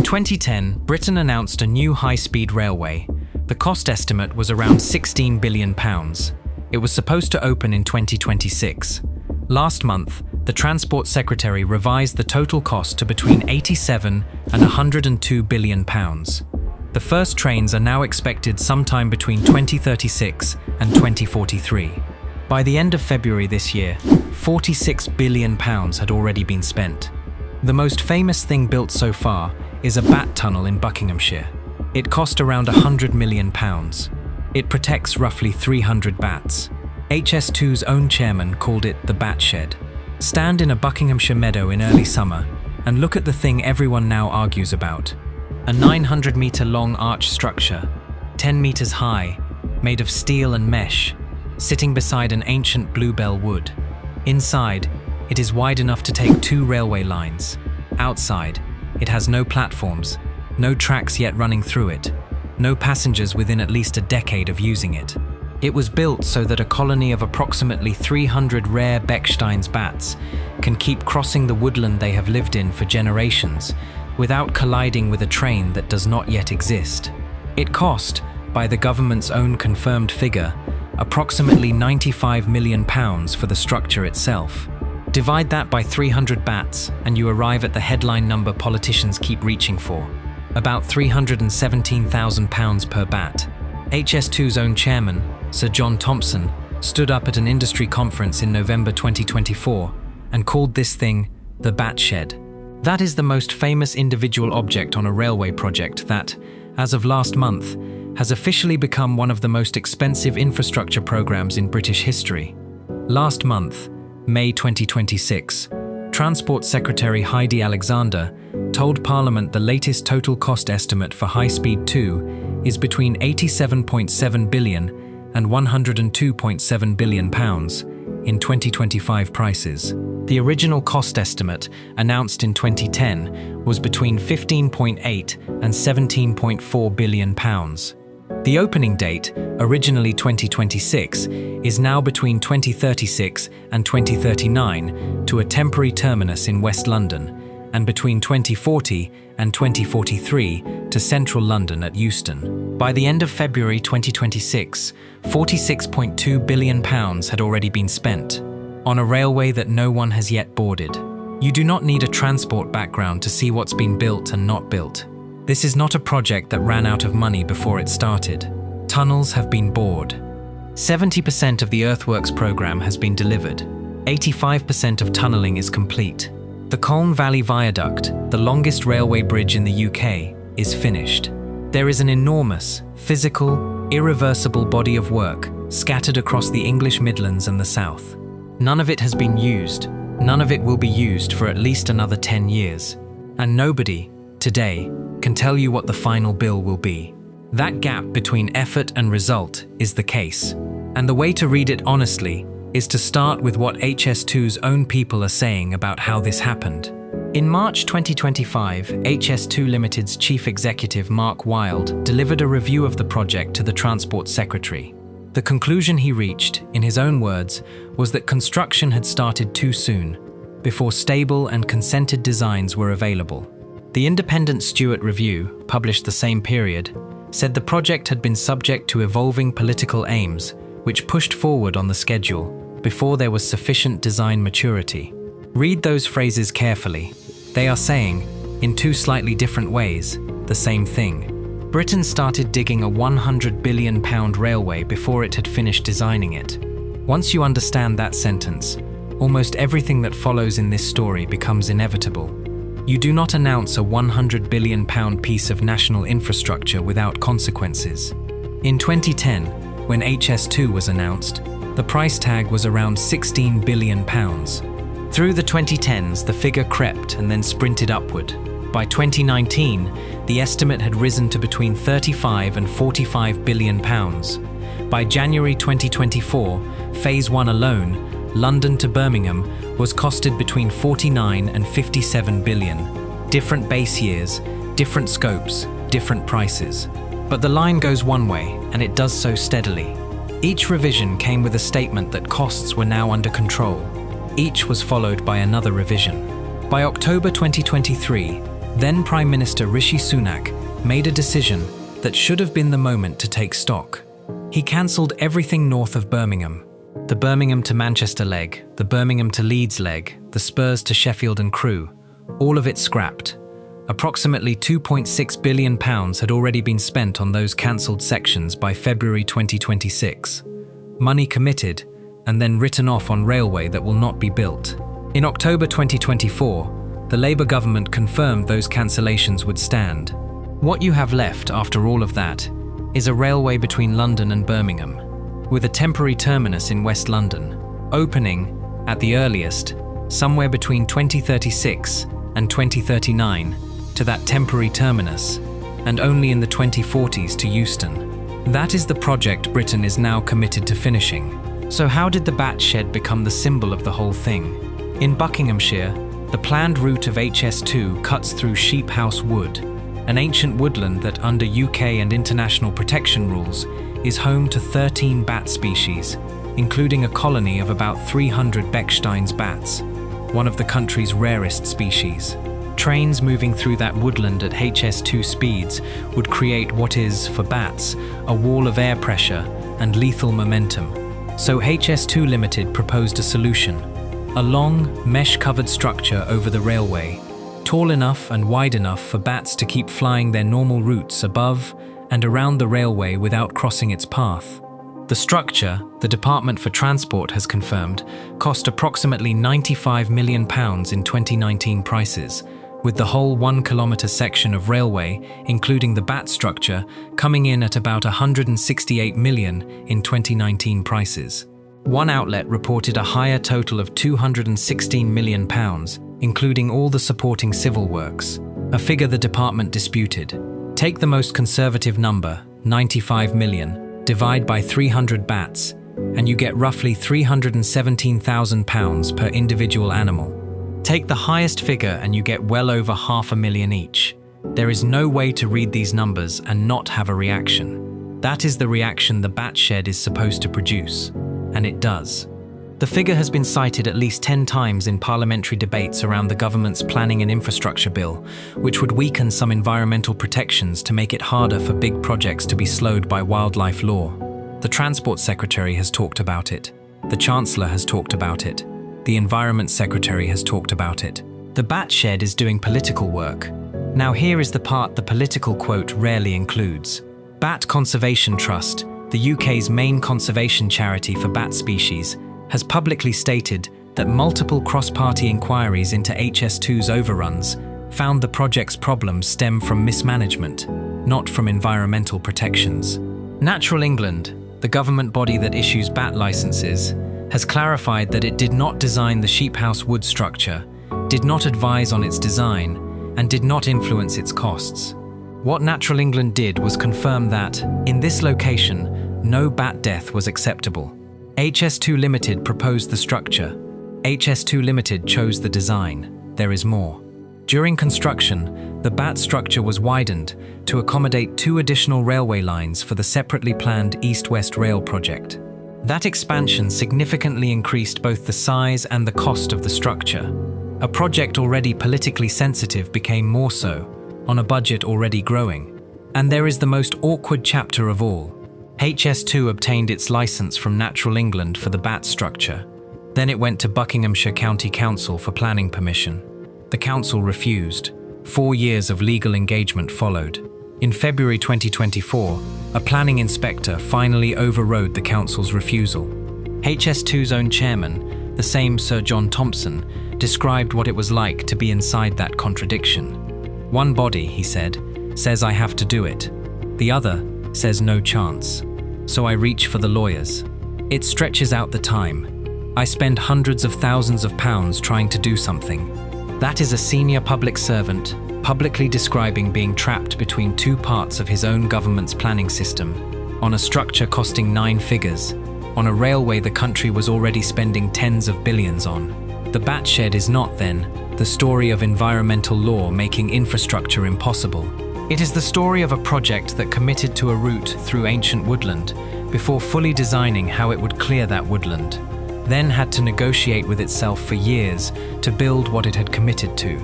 2010, Britain announced a new high-speed railway. The cost estimate was around £16 billion. It was supposed to open in 2026. Last month, the Transport Secretary revised the total cost to between 87 and £102 billion. The first trains are now expected sometime between 2036 and 2043. By the end of February this year, £46 billion had already been spent. The most famous thing built so far is a bat tunnel in Buckinghamshire. It cost around £100 million. It protects roughly 300 bats. HS2's own chairman called it the bat shed. Stand in a Buckinghamshire meadow in early summer and look at the thing everyone now argues about. A 900-metre-long arch structure, 10 metres high, made of steel and mesh, sitting beside an ancient bluebell wood. Inside, it is wide enough to take 2 railway lines. Outside, it has no platforms, no tracks yet running through it, no passengers within at least a decade of using it. It was built so that a colony of approximately 300 rare Bechstein's bats can keep crossing the woodland they have lived in for generations without colliding with a train that does not yet exist. It cost, by the government's own confirmed figure, approximately £95 million for the structure itself. Divide that by 300 bats and you arrive at the headline number politicians keep reaching for. About £317,000 per bat. HS2's own chairman, Sir John Thompson, stood up at an industry conference in November 2024 and called this thing the bat shed. That is the most famous individual object on a railway project that, as of last month, has officially become one of the most expensive infrastructure programs in British history. Last month, May 2026, Transport Secretary Heidi Alexander told Parliament the latest total cost estimate for High Speed 2 is between £87.7 billion and £102.7 billion in 2025 prices. The original cost estimate, announced in 2010, was between £15.8 and £17.4 billion. The opening date, originally 2026, is now between 2036 and 2039 to a temporary terminus in West London, and between 2040 and 2043 to central London at Euston. By the end of February 2026, £46.2 billion had already been spent on a railway that no one has yet boarded. You do not need a transport background to see what's been built and not built. This is not a project that ran out of money before it started. Tunnels have been bored. 70% of the earthworks program has been delivered. 85% of tunnelling is complete. The Colne Valley Viaduct, the longest railway bridge in the UK, is finished. There is an enormous, physical, irreversible body of work scattered across the English Midlands and the South. None of it has been used. None of it will be used for at least another 10 years. And nobody, today, can tell you what the final bill will be. That gap between effort and result is the case. And the way to read it honestly is to start with what HS2's own people are saying about how this happened. In March 2025, HS2 Limited's chief executive Mark Wilde delivered a review of the project to the Transport Secretary. The conclusion he reached, in his own words, was that construction had started too soon, before stable and consented designs were available. The independent Stewart Review, published the same period, said the project had been subject to evolving political aims, which pushed forward on the schedule before there was sufficient design maturity. Read those phrases carefully. They are saying, in 2 slightly different ways, the same thing. Britain started digging a £100 billion railway before it had finished designing it. Once you understand that sentence, almost everything that follows in this story becomes inevitable. You do not announce a £100 billion piece of national infrastructure without consequences. In 2010, when HS2 was announced, the price tag was around £16 billion. Through the 2010s, the figure crept and then sprinted upward. By 2019, the estimate had risen to between £35 and £45 billion. By January 2024, Phase 1 alone, London to Birmingham, was costed between £49 and £57 billion. Different base years, different scopes, different prices. But the line goes one way, and it does so steadily. Each revision came with a statement that costs were now under control. Each was followed by another revision. By October 2023, Then Prime Minister Rishi Sunak made a decision that should have been the moment to take stock. He cancelled everything north of Birmingham. The Birmingham to Manchester leg, the Birmingham to Leeds leg, the Spurs to Sheffield and Crewe, all of it scrapped. Approximately £2.6 billion had already been spent on those cancelled sections by February 2026. Money committed and then written off on railway that will not be built. In October 2024, the Labour government confirmed those cancellations would stand. What you have left after all of that is a railway between London and Birmingham, with a temporary terminus in West London, opening, at the earliest, somewhere between 2036 and 2039 to that temporary terminus, and only in the 2040s to Euston. That is the project Britain is now committed to finishing. So how did the bat shed become the symbol of the whole thing? In Buckinghamshire, the planned route of HS2 cuts through Sheephouse Wood, an ancient woodland that under UK and international protection rules is home to 13 bat species, including a colony of about 300 Bechstein's bats, one of the country's rarest species. Trains moving through that woodland at HS2 speeds would create what is, for bats, a wall of air pressure and lethal momentum. So HS2 Limited proposed a solution: a long, mesh-covered structure over the railway, tall enough and wide enough for bats to keep flying their normal routes above and around the railway without crossing its path. The structure, the Department for Transport has confirmed, cost approximately £95 million in 2019 prices, with the whole 1 kilometre section of railway, including the bat structure, coming in at about £168 million in 2019 prices. One outlet reported a higher total of £216 million, including all the supporting civil works, a figure the department disputed. Take the most conservative number, 95 million, divide by 300 bats, and you get roughly £317,000 per individual animal. Take the highest figure and you get well over £500,000 each. There is no way to read these numbers and not have a reaction. That is the reaction the bat shed is supposed to produce, and it does. The figure has been cited at least 10 times in parliamentary debates around the government's planning and infrastructure bill, which would weaken some environmental protections to make it harder for big projects to be slowed by wildlife law. The Transport Secretary has talked about it. The Chancellor has talked about it. The Environment Secretary has talked about it. The bat shed is doing political work. Now here is the part the political quote rarely includes. Bat Conservation Trust, the UK's main conservation charity for bat species, has publicly stated that multiple cross-party inquiries into HS2's overruns found the project's problems stem from mismanagement, not from environmental protections. Natural England, the government body that issues bat licenses, has clarified that it did not design the Sheephouse Wood structure, did not advise on its design, and did not influence its costs. What Natural England did was confirm that, in this location, no bat death was acceptable. HS2 Limited proposed the structure. HS2 Limited chose the design. There is more. During construction, the bat structure was widened to accommodate 2 additional railway lines for the separately planned East-West Rail project. That expansion significantly increased both the size and the cost of the structure. A project already politically sensitive became more so, on a budget already growing. And there is the most awkward chapter of all. HS2 obtained its licence from Natural England for the bat structure. Then it went to Buckinghamshire County Council for planning permission. The council refused. 4 years of legal engagement followed. In February 2024, a planning inspector finally overrode the council's refusal. HS2's own chairman, the same Sir John Thompson, described what it was like to be inside that contradiction. One body, he said, says I have to do it. The other says no chance. So I reach for the lawyers. It stretches out the time. I spend hundreds of thousands of pounds trying to do something. That is a senior public servant publicly describing being trapped between 2 parts of his own government's planning system, on a structure costing 9 figures, on a railway the country was already spending tens of billions on. The bat shed is not, then, the story of environmental law making infrastructure impossible. It is the story of a project that committed to a route through ancient woodland before fully designing how it would clear that woodland, then had to negotiate with itself for years to build what it had committed to.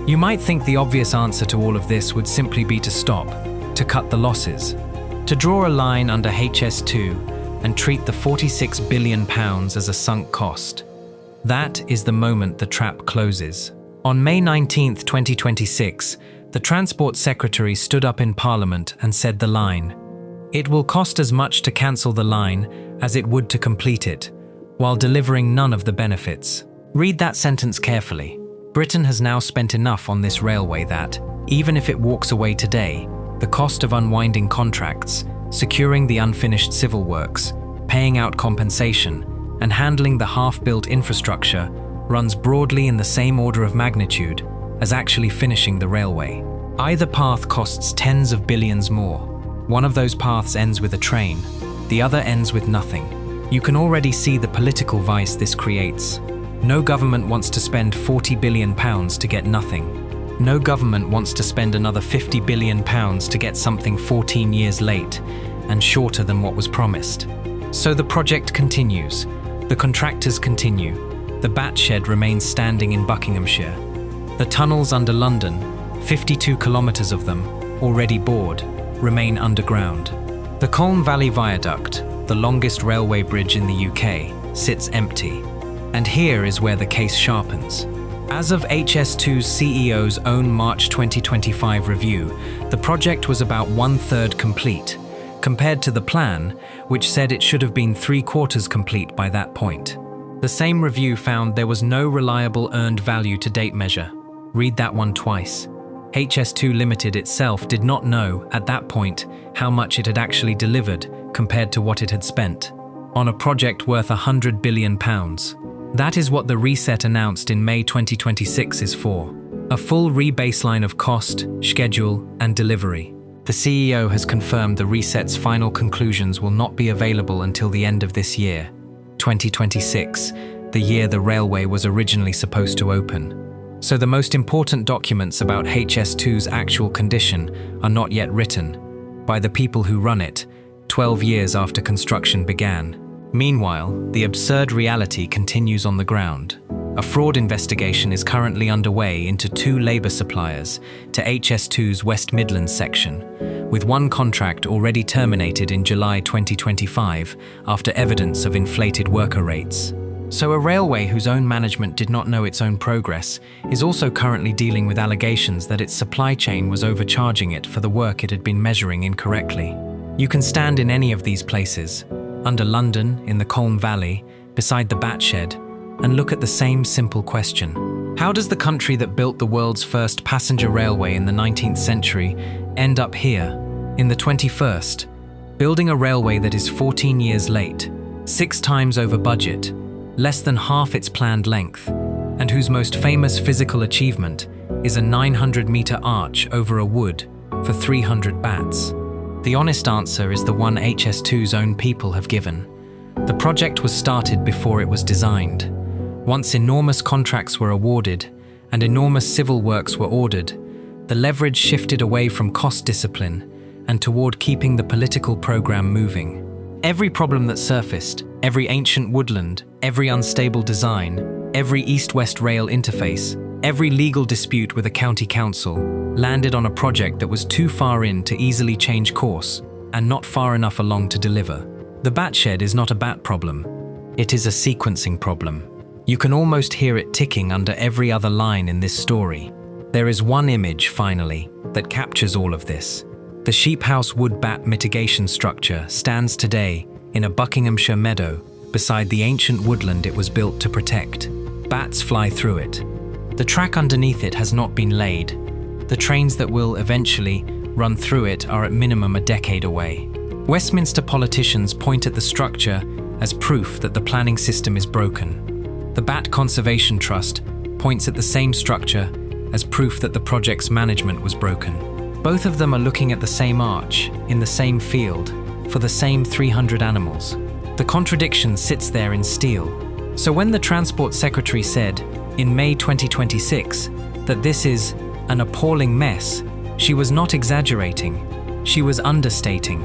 You might think the obvious answer to all of this would simply be to stop, to cut the losses, to draw a line under HS2 and treat the £46 billion as a sunk cost. That is the moment the trap closes. On May 19, 2026, the Transport Secretary stood up in Parliament and said the line. It will cost as much to cancel the line as it would to complete it, while delivering none of the benefits. Read that sentence carefully. Britain has now spent enough on this railway that, even if it walks away today, the cost of unwinding contracts, securing the unfinished civil works, paying out compensation, and handling the half-built infrastructure runs broadly in the same order of magnitude as actually finishing the railway. Either path costs tens of billions more. One of those paths ends with a train, the other ends with nothing. You can already see the political vice this creates. No government wants to spend £40 billion to get nothing. No government wants to spend another £50 billion to get something 14 years late and shorter than what was promised. So the project continues. The contractors continue. The bat shed remains standing in Buckinghamshire. The tunnels under London, 52 kilometres of them, already bored, remain underground. The Colne Valley Viaduct, the longest railway bridge in the UK, sits empty. And here is where the case sharpens. As of HS2's CEO's own March 2025 review, the project was about 1/3 complete, compared to the plan, which said it should have been 3/4 complete by that point. The same review found there was no reliable earned value to date measure. Read that one twice. HS2 Limited itself did not know, at that point, how much it had actually delivered compared to what it had spent, on a project worth £100 billion. That is what the reset announced in May 2026 is for. A full re-baseline of cost, schedule, and delivery. The CEO has confirmed the reset's final conclusions will not be available until the end of this year, 2026, the year the railway was originally supposed to open. So the most important documents about HS2's actual condition are not yet written, by the people who run it, 12 years after construction began. Meanwhile, the absurd reality continues on the ground. A fraud investigation is currently underway into 2 labour suppliers to HS2's West Midlands section, with one contract already terminated in July 2025 after evidence of inflated worker rates. So a railway whose own management did not know its own progress is also currently dealing with allegations that its supply chain was overcharging it for the work it had been measuring incorrectly. You can stand in any of these places, under London, in the Colne Valley, beside the bat shed, and look at the same simple question. How does the country that built the world's first passenger railway in the 19th century end up here, in the 21st, building a railway that is 14 years late, 6 times over budget, less than half its planned length, and whose most famous physical achievement is a 900-metre arch over a wood for 300 bats? The honest answer is the one HS2's own people have given. The project was started before it was designed. Once enormous contracts were awarded and enormous civil works were ordered, the leverage shifted away from cost discipline and toward keeping the political program moving. Every problem that surfaced, every ancient woodland, every unstable design, every east-west rail interface, every legal dispute with a county council, landed on a project that was too far in to easily change course and not far enough along to deliver. The bat shed is not a bat problem. It is a sequencing problem. You can almost hear it ticking under every other line in this story. There is one image, finally, that captures all of this. The Sheephouse Wood bat mitigation structure stands today in a Buckinghamshire meadow beside the ancient woodland it was built to protect. Bats fly through it. The track underneath it has not been laid. The trains that will eventually run through it are at minimum a decade away. Westminster politicians point at the structure as proof that the planning system is broken. The Bat Conservation Trust points at the same structure as proof that the project's management was broken. Both of them are looking at the same arch, in the same field, for the same 300 animals. The contradiction sits there in steel. So when the Transport Secretary said, in May 2026, that this is an appalling mess, she was not exaggerating, she was understating.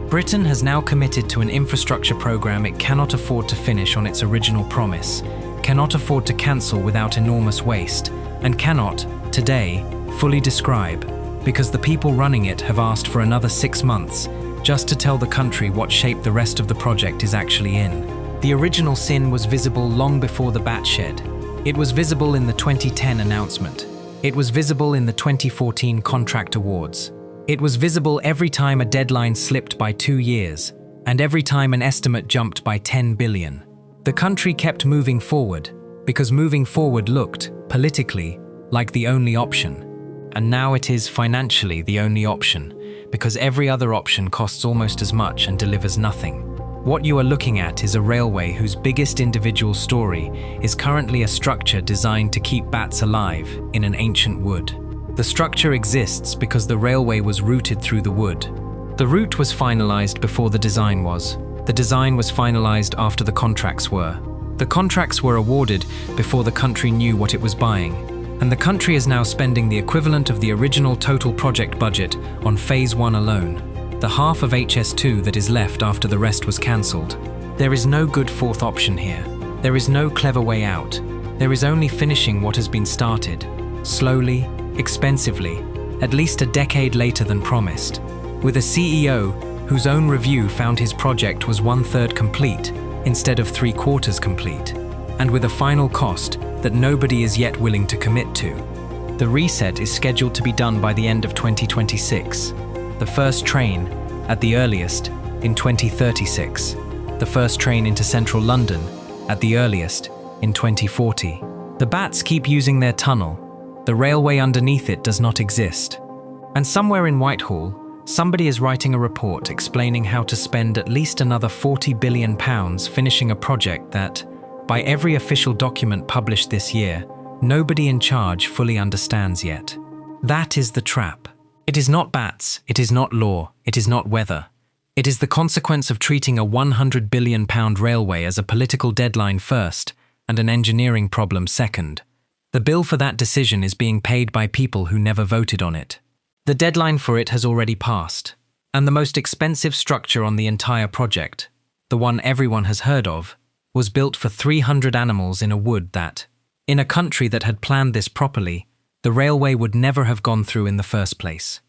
Britain has now committed to an infrastructure program it cannot afford to finish on its original promise, cannot afford to cancel without enormous waste, and cannot, cannot today fully describe because the people running it have asked for another 6 months just to tell the country what shape the rest of the project is actually in. The original sin was visible long before the bat shed. It was visible in the 2010 announcement. It was visible in the 2014 contract awards. It was visible every time a deadline slipped by 2 years, and every time an estimate jumped by 10 billion. The country kept moving forward, because moving forward looked, politically, like the only option. And now it is financially the only option, because every other option costs almost as much and delivers nothing. What you are looking at is a railway whose biggest individual story is currently a structure designed to keep bats alive in an ancient wood. The structure exists because the railway was routed through the wood. The route was finalized before the design was. The design was finalized after the contracts were. The contracts were awarded before the country knew what it was buying. And the country is now spending the equivalent of the original total project budget on Phase 1 alone, the half of HS2 that is left after the rest was cancelled. There is no good fourth option here. There is no clever way out. There is only finishing what has been started, slowly, expensively, at least a decade later than promised, with a CEO whose own review found his project was 1/3 complete instead of 3/4 complete, and with a final cost that nobody is yet willing to commit to. The reset is scheduled to be done by the end of 2026. The first train, at the earliest, in 2036. The first train into central London, at the earliest, in 2040. The bats keep using their tunnel. The railway underneath it does not exist. And somewhere in Whitehall, somebody is writing a report explaining how to spend at least another £40 billion finishing a project that, by every official document published this year, nobody in charge fully understands yet. That is the trap. It is not bats, it is not law, it is not weather. It is the consequence of treating a £100 billion railway as a political deadline first and an engineering problem second. The bill for that decision is being paid by people who never voted on it. The deadline for it has already passed, and the most expensive structure on the entire project, the one everyone has heard of, was built for 300 animals in a wood that, in a country that had planned this properly, the railway would never have gone through in the first place.